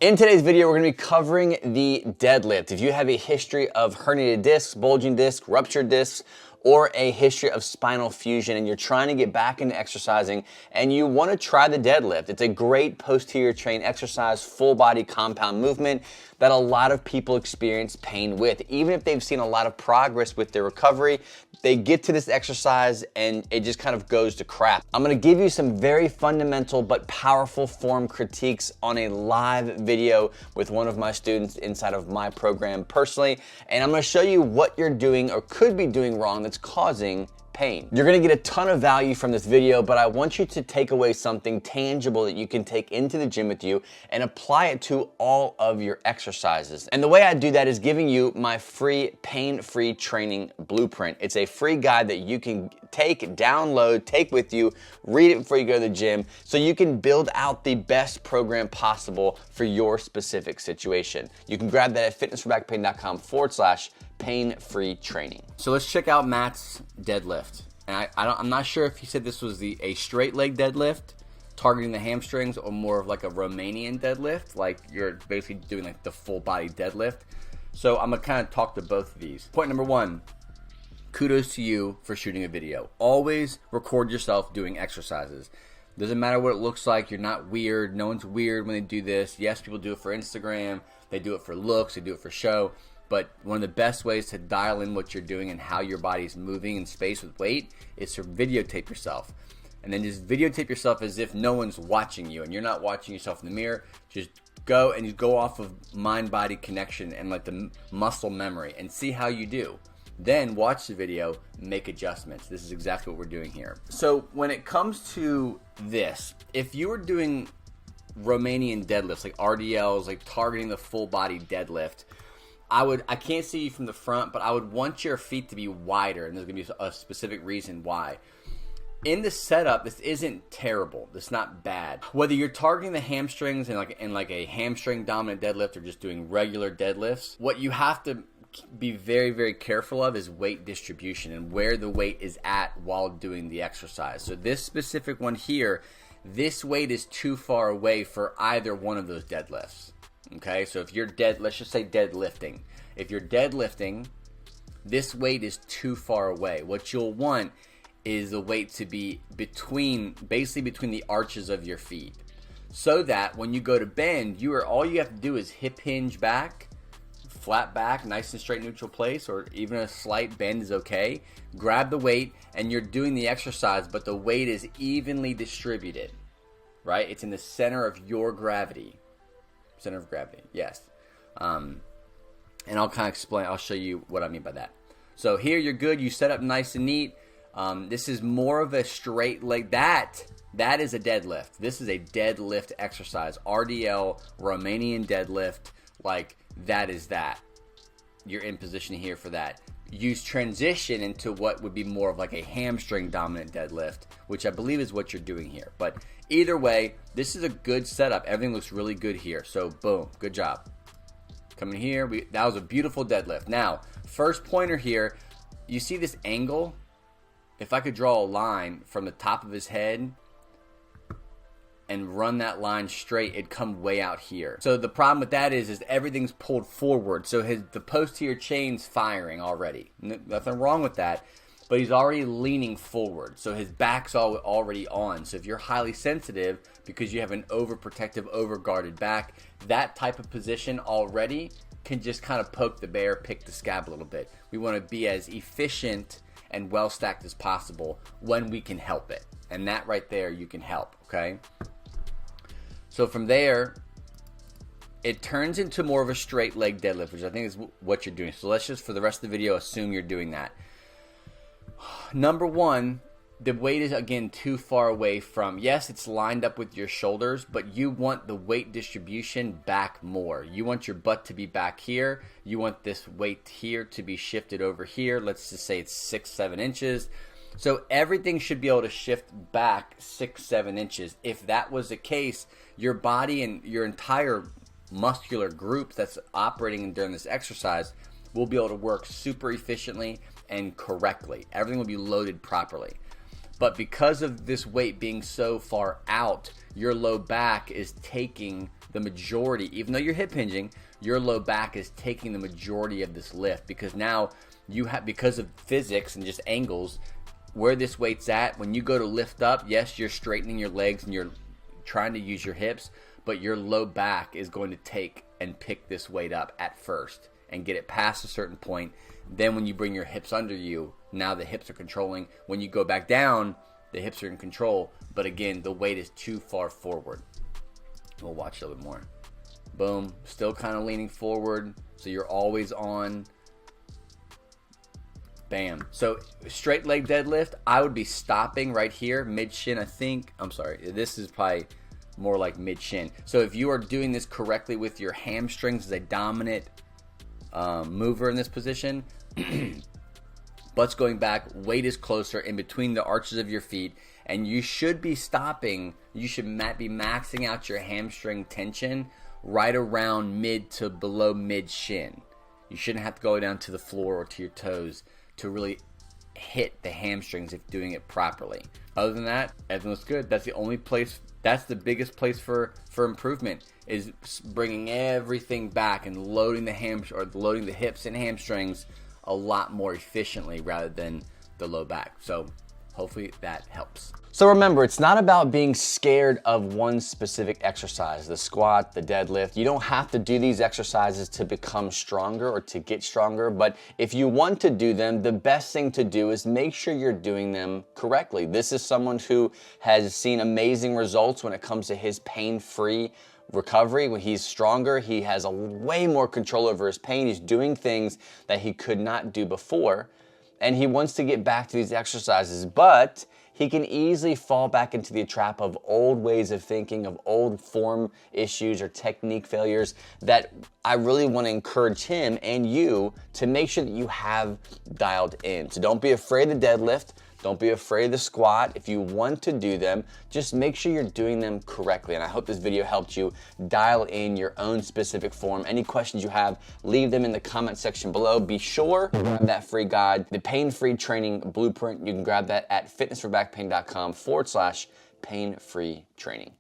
In today's video, we're gonna be covering the deadlift. If you have a history of herniated discs, bulging discs, ruptured discs, or a history of spinal fusion and you're trying to get back into exercising and you wanna try the deadlift, it's a great posterior chain exercise, full body compound movement that a lot of people experience pain with. Even if they've seen a lot of progress with their recovery, they get to this exercise and it just kind of goes to crap. I'm gonna give you some very fundamental but powerful form critiques on a live video with one of my students inside of my program personally, and I'm gonna show you what you're doing or could be doing wrong that's causing pain. You're gonna get a ton of value from this video, but I want you to take away something tangible that you can take into the gym with you and apply it to all of your exercises. And the way I do that is giving you my free pain-free training blueprint. It's a free guide that you can take, download, take with you, read it before you go to the gym so you can build out the best program possible for your specific situation. You can grab that at fitnessforbackpain.com/pain-free training. So let's check out Matt's deadlift. And I'm not sure if he said this was a straight leg deadlift targeting the hamstrings or more of like a Romanian deadlift, like you're basically doing like the full body deadlift. So I'm gonna kind of talk to both of these. Point number one, kudos to you for shooting a video. Always record yourself doing exercises. Doesn't matter what it looks like, you're not weird. No one's weird when they do this. Yes, people do it for Instagram, they do it for looks, they do it for show. But one of the best ways to dial in what you're doing and how your body's moving in space with weight is to videotape yourself. And then just videotape yourself as if no one's watching you and you're not watching yourself in the mirror. Just go and you go off of mind-body connection and like the muscle memory and see how you do. Then watch the video, make adjustments. This is exactly what we're doing here. So when it comes to this, if you were doing Romanian deadlifts, like RDLs, like targeting the full body deadlift, I can't see you from the front, but I would want your feet to be wider, and there's gonna be a specific reason why. In the setup, this isn't terrible. This is not bad. Whether you're targeting the hamstrings in like a hamstring dominant deadlift or just doing regular deadlifts, what you have to be very, very careful of is weight distribution and where the weight is at while doing the exercise. So this specific one here, this weight is too far away for either one of those deadlifts. Okay, so if you're let's just say deadlifting. If you're deadlifting, this weight is too far away. What you'll want is the weight to be basically between the arches of your feet. So that when you go to bend, all you have to do is hip hinge back, flat back, nice and straight neutral place, or even a slight bend is okay. Grab the weight and you're doing the exercise, but the weight is evenly distributed, right? It's in the center of your gravity. Center of gravity, yes. And I'll kind of explain, I'll show you what I mean by that. So here you're good, you set up nice and neat. This is more of a straight leg. That is a deadlift. This is a deadlift exercise. RDL, Romanian deadlift, like that is that. You're in position here for that. Use transition into what would be more of like a hamstring dominant deadlift, which I believe is what you're doing here. But either way, this is a good setup. Everything looks really good here. So boom, good job. Coming here, that was a beautiful deadlift. Now, first pointer here, you see this angle? If I could draw a line from the top of his head and run that line straight, it'd come way out here. So the problem with that is everything's pulled forward. So the posterior chain's firing already. Nothing wrong with that, but he's already leaning forward. So his back's already on. So if you're highly sensitive because you have an overprotective, overguarded back, that type of position already can just kind of poke the bear, pick the scab a little bit. We want to be as efficient and well stacked as possible when we can help it. And that right there, you can help, okay? So from there, it turns into more of a straight leg deadlift, which I think is what you're doing. So let's just, for the rest of the video, assume you're doing that. Number one, the weight is, again, too far away from, yes, it's lined up with your shoulders, but you want the weight distribution back more. You want your butt to be back here. You want this weight here to be shifted over here. Let's just say it's 6-7 inches. So everything should be able to shift back 6-7 inches. If that was the case, your body and your entire muscular group that's operating during this exercise will be able to work super efficiently and correctly. Everything will be loaded properly. But because of this weight being so far out, your low back is taking the majority, even though you're hip hinging, your low back is taking the majority of this lift, because now you have, because of physics and just angles, where this weight's at, when you go to lift up, yes, you're straightening your legs and you're trying to use your hips, but your low back is going to take and pick this weight up at first and get it past a certain point. Then when you bring your hips under you, now the hips are controlling. When you go back down, the hips are in control, but again, the weight is too far forward. We'll watch a little bit more. Boom, still kind of leaning forward, so you're always on. Bam. So straight leg deadlift, I would be stopping right here, mid shin, I think. I'm sorry, this is probably more like mid shin. So if you are doing this correctly with your hamstrings as a dominant mover in this position, butt's going back, weight is closer in between the arches of your feet, and you should be stopping, you should be maxing out your hamstring tension right around mid to below mid shin. You shouldn't have to go down to the floor or to your toes to really hit the hamstrings if doing it properly. Other than that, everything looks good. That's the only place, that's the biggest place for improvement, is bringing everything back and loading the hips and hamstrings a lot more efficiently rather than the low back. So hopefully that helps. So remember, it's not about being scared of one specific exercise, the squat, the deadlift. You don't have to do these exercises to become stronger or to get stronger, but if you want to do them, the best thing to do is make sure you're doing them correctly. This is someone who has seen amazing results when it comes to his pain-free recovery. When he's stronger, he has a way more control over his pain. He's doing things that he could not do before, and he wants to get back to these exercises, but he can easily fall back into the trap of old ways of thinking, of old form issues or technique failures, that I really want to encourage him and you to make sure that you have dialed in. So don't be afraid of the deadlift. Don't be afraid of the squat. If you want to do them, just make sure you're doing them correctly. And I hope this video helped you dial in your own specific form. Any questions you have, leave them in the comment section below. Be sure to grab that free guide, the pain-free training blueprint. You can grab that at fitnessforbackpain.com/pain-free training.